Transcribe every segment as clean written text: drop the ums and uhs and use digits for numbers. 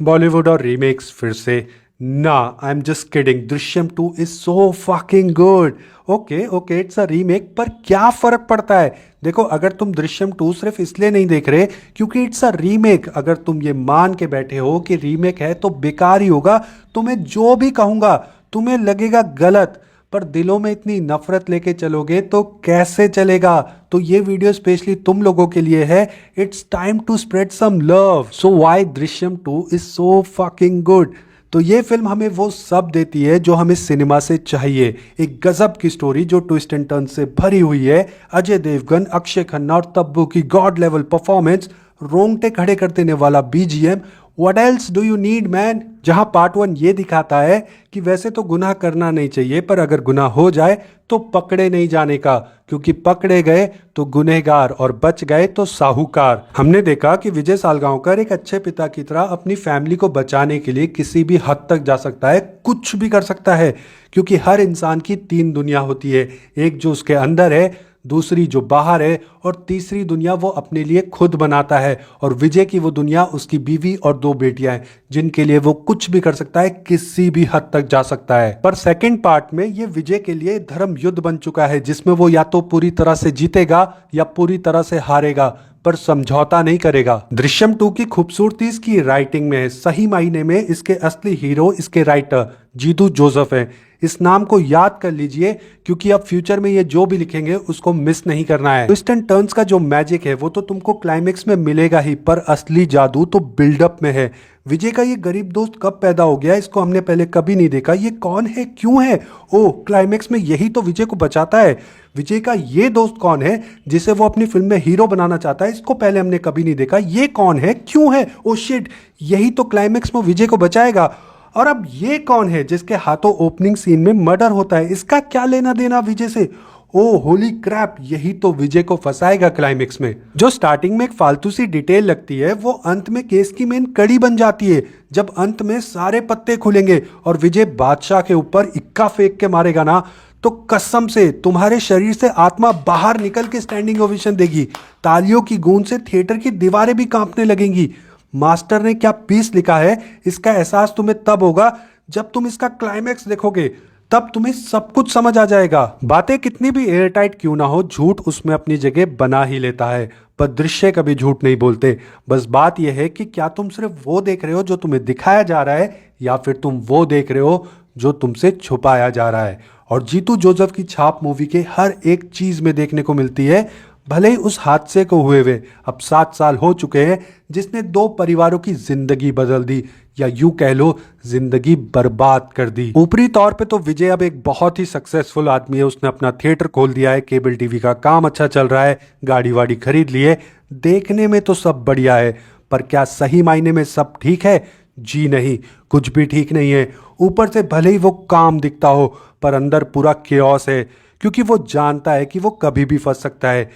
बॉलीवुड और रीमेक्स फिर से ना। I am just kidding. Drishyam 2 is so fucking good. Okay okay, it's a remake, पर क्या फर्क पड़ता है? देखो, अगर तुम दृश्यम 2 सिर्फ इसलिए नहीं देख रहे क्योंकि इट्स अ रीमेक, अगर तुम ये मान के बैठे हो कि रीमेक है तो बेकार ही होगा, तुम्हें जो भी कहूंगा तुम्हें लगेगा गलत, पर दिलों में इतनी नफरत लेके चलोगे तो कैसे चलेगा? तो ये वीडियो स्पेशली तुम लोगों के लिए है। It's time to spread some love. So why Drishyam 2 is so fucking good? तो ये फिल्म हमें वो सब देती है जो हमें सिनेमा से चाहिए। एक गजब की स्टोरी जो ट्विस्ट एंड टर्न से भरी हुई है। अजय देवगन, अक्षय खन्ना और तब्बू की गॉड लेवल परफॉर्मेंस, रोंगटे खड़े कर देने वाला BGM. What else do you need, man? जहां पार्ट 1 ये दिखाता है कि वैसे तो गुनाह करना नहीं चाहिए, पर अगर गुनाह हो जाए तो पकड़े नहीं जाने का, क्योंकि पकड़े गए तो गुनहगार और बच गए तो साहूकार। हमने देखा कि विजय सालगांवकर एक अच्छे पिता की तरह अपनी फैमिली को बचाने के लिए किसी भी हद तक जा सकता है, कुछ भी कर सकता है, क्योंकि हर इंसान की 3 दुनिया होती है। एक जो उसके अंदर है, दूसरी जो बाहर है, और तीसरी दुनिया वो अपने लिए खुद बनाता है। और विजय की वो दुनिया उसकी बीवी और 2 बेटियां हैं, जिनके लिए वो कुछ भी कर सकता है, किसी भी हद तक जा सकता है। पर सेकंड पार्ट में ये विजय के लिए धर्म युद्ध बन चुका है, जिसमें वो या तो पूरी तरह से जीतेगा या पूरी तरह से हारेगा, पर समझौता नहीं करेगा। दृश्यम 2 की खूबसूरती इसकी राइटिंग में है। सही मायने में इसके असली हीरो इसके राइटर जीतू जोसेफ हैं। इस नाम को याद कर लीजिए, क्योंकि अब फ्यूचर में ये जो भी लिखेंगे उसको मिस नहीं करना है। ट्विस्ट एंड टर्न्स का जो मैजिक है वो तो तुमको क्लाइमेक्स में मिलेगा ही, पर असली जादू तो बिल्डअप में है। विजय का ये गरीब दोस्त कब पैदा हो गया, इसको हमने पहले कभी नहीं देखा। ये कौन है, क्यों है? ओ, क्लाइमेक्स में यही तो विजय को बचाता है। विजय का ये दोस्त कौन है जिसे वो अपनी फिल्म में हीरो बनाना चाहता है, इसको पहले हमने कभी नहीं देखा। ये कौन है, क्यों है? ओ शिट, यही तो क्लाइमेक्स में विजय को बचाएगा। और अब ये कौन है जिसके हाथों ओपनिंग सीन में मर्डर होता है, इसका क्या लेना देना विजय से? ओ होली क्रैप, यही तो विजय को फंसाएगा क्लाइमेक्स में। जो स्टार्टिंग में एक फालतू सी डिटेल लगती है, वो अंत में केस की मेन कड़ी बन जाती है। जब अंत में सारे पत्ते खुलेंगे और विजय बादशाह के ऊपर इक्का फेंक के मारेगा ना, तो कसम से तुम्हारे शरीर से आत्मा बाहर निकल के स्टैंडिंग ओवेशन देगी। तालियों की गूंज से थिएटर की दीवारें भी कांपने लगेंगी। मास्टर ने क्या पीस लिखा है, इसका एहसास तुम्हें तब होगा जब तुम इसका क्लाइमेक्स देखोगे, तब तुम्हें सब कुछ समझ आ जाएगा। बातें कितनी भी एयर टाइट क्यों ना हो, झूठ उसमें अपनी जगह बना ही लेता है, पर दृश्य कभी झूठ नहीं बोलते। बस बात यह है कि क्या तुम सिर्फ वो देख रहे हो जो तुम्हें दिखाया जा रहा है, या फिर तुम वो देख रहे हो जो तुमसे छुपाया जा रहा है। और जीतू जोसेफ की छाप मूवी के हर एक चीज में देखने को मिलती है। भले ही उस हादसे को हुए अब 7 साल हो चुके हैं, जिसने 2 परिवारों की जिंदगी बदल दी, या यूं कह लो जिंदगी बर्बाद कर दी। ऊपरी तौर पे तो विजय अब एक बहुत ही सक्सेसफुल आदमी है। उसने अपना थिएटर खोल दिया है, केबल टीवी का काम अच्छा चल रहा है, गाड़ी वाड़ी खरीद ली है। देखने में तो सब बढ़िया है, पर क्या सही मायने में सब ठीक है? जी नहीं, कुछ भी ठीक नहीं है। ऊपर से भले ही वो काम दिखता हो, पर अंदर पूरा केओस है, क्योंकि वो जानता है कि वो कभी भी फंस सकता है।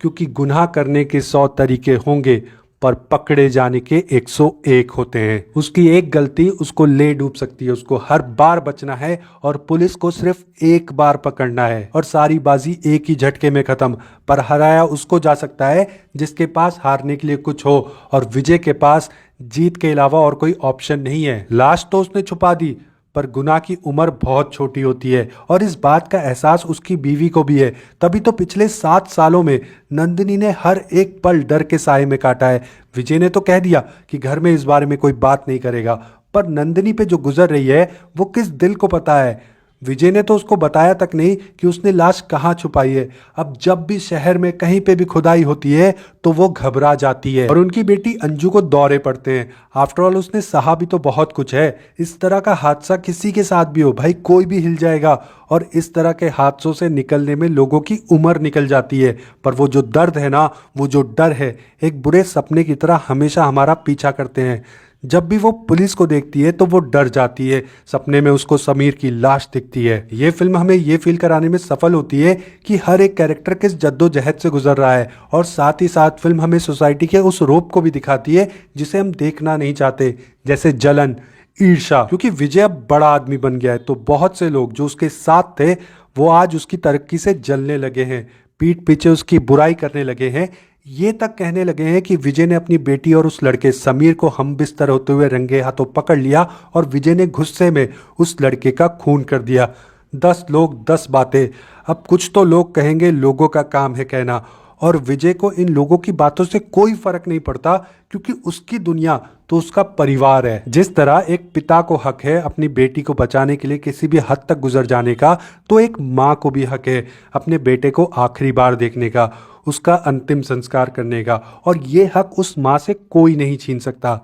क्योंकि गुनाह करने के 100 तरीके होंगे, पर पकड़े जाने के 101 होते हैं। उसकी एक गलती उसको ले डूब सकती है। उसको हर बार बचना है और पुलिस को सिर्फ एक बार पकड़ना है, और सारी बाजी एक ही झटके में खत्म। पर हराया उसको जा सकता है जिसके पास हारने के लिए कुछ हो, और विजय के पास जीत के अलावा और कोई ऑप्शन नहीं है। लाश तो उसने छुपा दी, पर गुनाह की उम्र बहुत छोटी होती है, और इस बात का एहसास उसकी बीवी को भी है। तभी तो पिछले 7 सालों में नंदिनी ने हर एक पल डर के साए में काटा है। विजय ने तो कह दिया कि घर में इस बारे में कोई बात नहीं करेगा, पर नंदिनी पे जो गुजर रही है वो किस दिल को पता है? विजय ने तो उसको बताया तक नहीं कि उसने लाश कहाँ छुपाई है। अब जब भी शहर में कहीं पे भी खुदाई होती है तो वो घबरा जाती है, और उनकी बेटी अंजू को दौरे पड़ते हैं। आफ्टरऑल उसने सहा भी तो बहुत कुछ है। इस तरह का हादसा किसी के साथ भी हो भाई, कोई भी हिल जाएगा, और इस तरह के हादसों से निकलने में लोगों की उम्र निकल जाती है। पर वो जो दर्द है ना, वो जो डर है, एक बुरे सपने की तरह हमेशा हमारा पीछा करते हैं। जब भी वो पुलिस को देखती है तो वो डर जाती है। सपने में उसको समीर की लाश दिखती है। ये फिल्म हमें ये फील कराने में सफल होती है कि हर एक कैरेक्टर किस जद्दोजहद से गुजर रहा है, और साथ ही साथ फिल्म हमें सोसाइटी के उस रोप को भी दिखाती है जिसे हम देखना नहीं चाहते, जैसे जलन, ईर्ष्या। क्योंकि विजय अब बड़ा आदमी बन गया है, तो बहुत से लोग जो उसके साथ थे वो आज उसकी तरक्की से जलने लगे हैं, पीठ पीछे उसकी बुराई करने लगे हैं। ये तक कहने लगे हैं कि विजय ने अपनी बेटी और उस लड़के समीर को हम बिस्तर होते हुए रंगे हाथों पकड़ लिया और विजय ने गुस्से में उस लड़के का खून कर दिया। 10 लोग 10 बातें। अब कुछ तो लोग कहेंगे लोगों का काम है कहना, और विजय को इन लोगों की बातों से कोई फर्क नहीं पड़ता क्योंकि उसकी दुनिया तो उसका परिवार है। जिस तरह एक पिता को हक है अपनी बेटी को बचाने के लिए किसी भी हद तक गुजर जाने का, तो एक माँ को भी हक है अपने बेटे को आखिरी बार देखने का, उसका अंतिम संस्कार करने का, और ये हक उस माँ से कोई नहीं छीन सकता।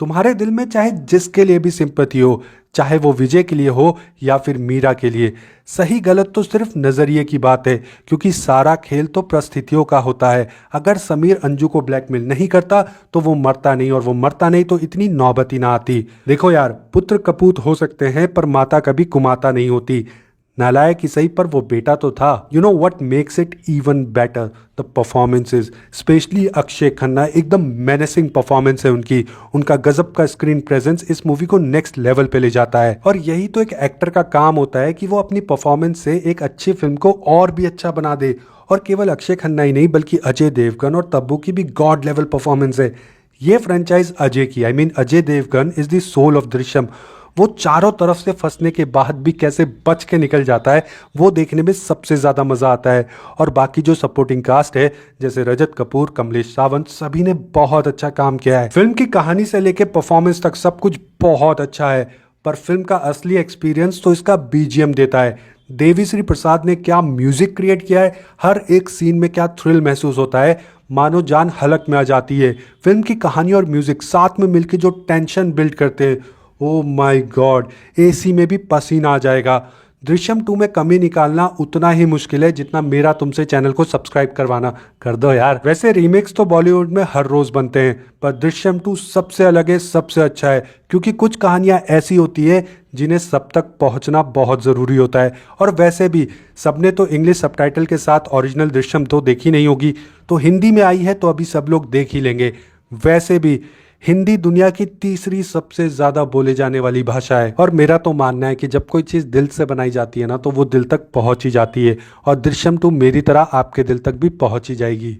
तुम्हारे दिल में चाहे जिसके लिए भी सिंपैथी हो, चाहे वो विजय के लिए हो या फिर मीरा के लिए, सही गलत तो सिर्फ नजरिए की बात है क्योंकि सारा खेल तो परिस्थितियों का होता है। अगर समीर अंजू को ब्लैकमेल नहीं करता तो वो मरता नहीं, और वो मरता नहीं तो इतनी नौबत ही ना आती। देखो यार, पुत्र कपूत हो सकते हैं पर माता कभी कुमाता नहीं होती। नालायक ही सही पर वो बेटा तो था। You know what makes it even better? The performances, specially Akshay Khanna, एकदम मेनेसिंग परफॉर्मेंस है उनकी। उनका गजब का स्क्रीन प्रेजेंस इस मूवी को नेक्स्ट लेवल पे ले जाता है, और यही तो एक एक्टर का काम होता है कि वो अपनी परफॉर्मेंस से एक अच्छी फिल्म को और भी अच्छा बना दे। और केवल अक्षय खन्ना ही नहीं बल्कि अजय देवगन और तब्बू की भी गॉड लेवल परफॉर्मेंस है। ये फ्रेंचाइज अजय की, I mean Ajay Devgn is the soul of Drishyam. वो चारों तरफ से फंसने के बाद भी कैसे बच के निकल जाता है, वो देखने में सबसे ज़्यादा मज़ा आता है। और बाकी जो सपोर्टिंग कास्ट है जैसे रजत कपूर, कमलेश सावंत, सभी ने बहुत अच्छा काम किया है। फिल्म की कहानी से लेके परफॉर्मेंस तक सब कुछ बहुत अच्छा है, पर फिल्म का असली एक्सपीरियंस तो इसका बीजीएम देता है। देवी श्री प्रसाद ने क्या म्यूजिक क्रिएट किया है, हर एक सीन में क्या थ्रिल महसूस होता है, मानो जान हलक में आ जाती है। फिल्म की कहानी और म्यूजिक साथ में मिलकर जो टेंशन बिल्ड करते हैं, ओ माय गॉड, एसी में भी पसीना आ जाएगा। दृश्यम 2 में कमी निकालना उतना ही मुश्किल है जितना मेरा तुमसे चैनल को सब्सक्राइब करवाना। कर दो यार। वैसे रीमेक्स तो बॉलीवुड में हर रोज बनते हैं, पर दृश्यम 2 सबसे अलग है, सबसे अच्छा है, क्योंकि कुछ कहानियां ऐसी होती है जिन्हें सब तक पहुंचना बहुत ज़रूरी होता है। और वैसे भी सबने तो इंग्लिश सबटाइटल के साथ ओरिजिनल दृश्यम 2 देखी नहीं होगी, तो हिंदी में आई है तो अभी सब लोग देख ही लेंगे। वैसे भी हिंदी दुनिया की तीसरी सबसे ज्यादा बोले जाने वाली भाषा है, और मेरा तो मानना है कि जब कोई चीज दिल से बनाई जाती है ना तो वो दिल तक पहुंच ही जाती है, और दृश्यम 2 मेरी तरह आपके दिल तक भी पहुंच ही जाएगी।